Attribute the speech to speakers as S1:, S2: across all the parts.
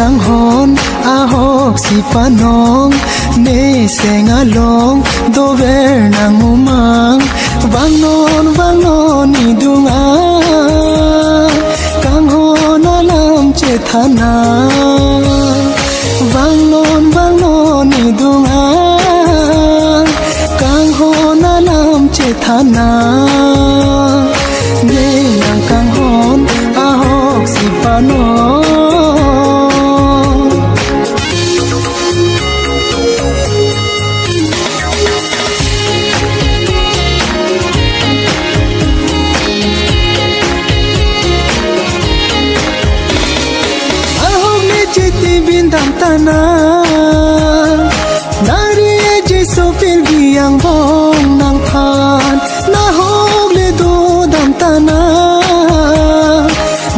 S1: căng hòn a hốc si pa nong ne senga long do ver nang umang vang non ni dunga căng hòn alam che thana vang non ni dunga căng hòn alam che thana ne nang căng hòn a hok si pa nong bintang tanah nari je sopir biang bong nang phan na hok le do dam tanah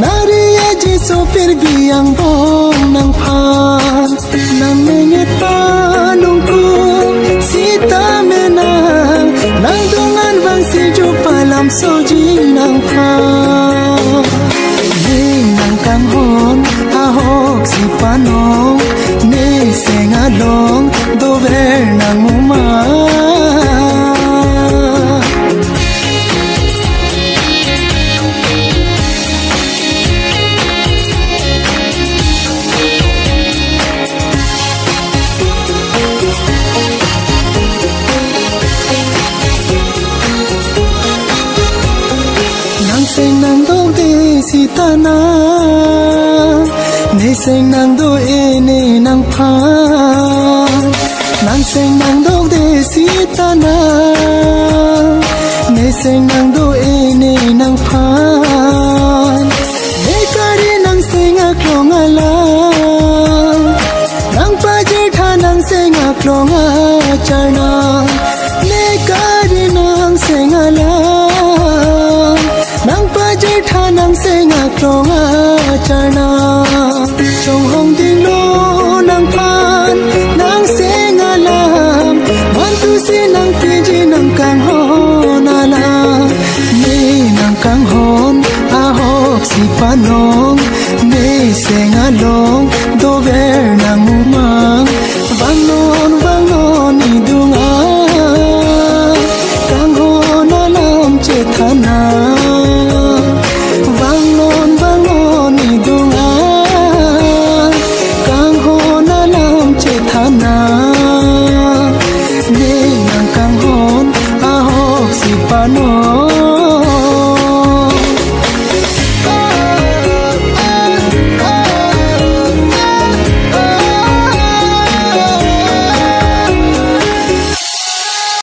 S1: nari je sopir biang bong nang phan nam me pa lung ku sita me nang dongan bang si ju palam so ji nang phan nang kang hon a hok si pa nong ne senga long do ver nang uma nang seng nang dong de si ta na ne seng nang do e ne nang pha nang seng nang do de si ta na ne seng nang do e ne nang pha ne kari nang seng a klong ala nang pa je tha nang seng a klong a chana ne kari nang seng ala nang pa je tha nang seng a klong a chana